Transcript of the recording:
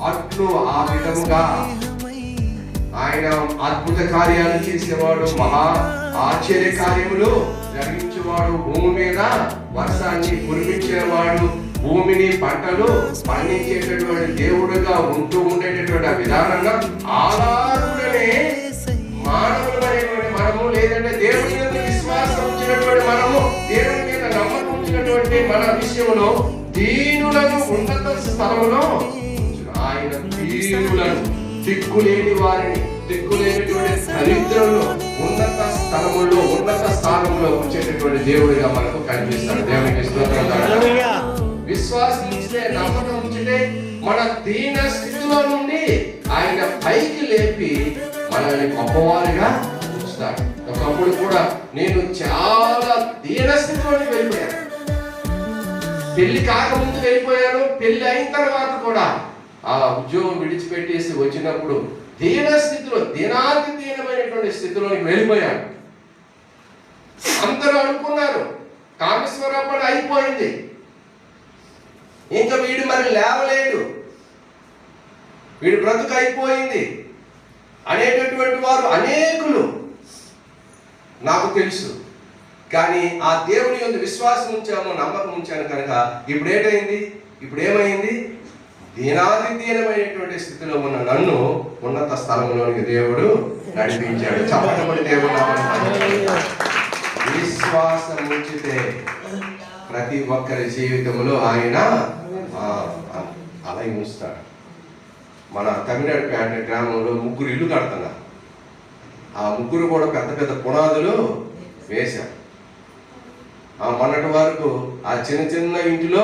అట్లు ఆ విధముగా ఆయన అద్భుత కార్యాలు చేసేవాడు, మహా ఆశ్చర్య కార్యములు జరిగించేవాడు, భూమి మీద వర్షాన్ని కురిపించేవాడు, భూమిని పంటలు పండించేటటువంటి దేవుడుగా ఉంటూ ఉండేటటువంటి విధానంగా ఆధారుడనే మానవులమైనటువంటి మనము, లేదంటే దేవుని మీద విశ్వాసం ఉంచినటువంటి మనము, దేవుని మీద నమ్మకం ఉంచినటువంటి మన విషయంలో దీనులను ఉన్నత స్థలములో ఆయన దీనులను, దిక్కులేని వారిని, దిక్కులేనటువంటి దరిద్రులను ఉన్నత స్థలములో, ఉన్నత స్థానంలో ఉంచేటటువంటి దేవుడిగా మనకు కనిపిస్తాడు. దేవునికి స్తోత్రం. విశ్వాసం ఉంచితే, నమ్మకం ఉంచితే మన దీన స్థితిలో నుండి ఆయన పైకి లేపి మనల్ని గొప్పవారిగా ఉంచుతాడు. ఒకప్పుడు కూడా నేను చాలా దీన స్థితిలోకి వెళ్ళిపోయాను, పెళ్లి కాకముందు వెళ్ళిపోయాను, పెళ్లి అయిన తర్వాత కూడా ఆ ఉద్యోగం విడిచిపెట్టేసి వచ్చినప్పుడు దీన స్థితిలో, దీనాతి దీనమైనటువంటి స్థితిలోకి వెళ్ళిపోయాను. అందరూ అనుకున్నారు కామేశ్వరప్పటి అయిపోయింది, ఇంకా వీడు మరి లేవలేడు, వీడు బ్రతుకు అయిపోయింది అనేటటువంటి వారు అనేకులు నాకు తెలుసు. కానీ ఆ దేవుని యందు విశ్వాసం ఉంచాము, నమ్మకం ఉంచాను కనుక ఇప్పుడు ఏంటైంది, ఇప్పుడు ఏమైంది, దీనాది దీనమైనటువంటి స్థితిలో ఉన్న నన్ను ఉన్నత స్థలంలోనికి దేవుడు నడిపించాడు. చెప్పబడి దేవుడు విశ్వాసం ఉంచితే ప్రతి ఒక్కరి జీవితంలో ఆయన అలా ఉంచుతాడు. మన తమిళనాడుపేట గ్రామంలో 3 ఇల్లు కడుతున్నారు. ఆ 3 కూడా పెద్ద పెద్ద పునాదులు వేశారు. మొన్నటి వరకు ఆ చిన్న చిన్న ఇంటిలో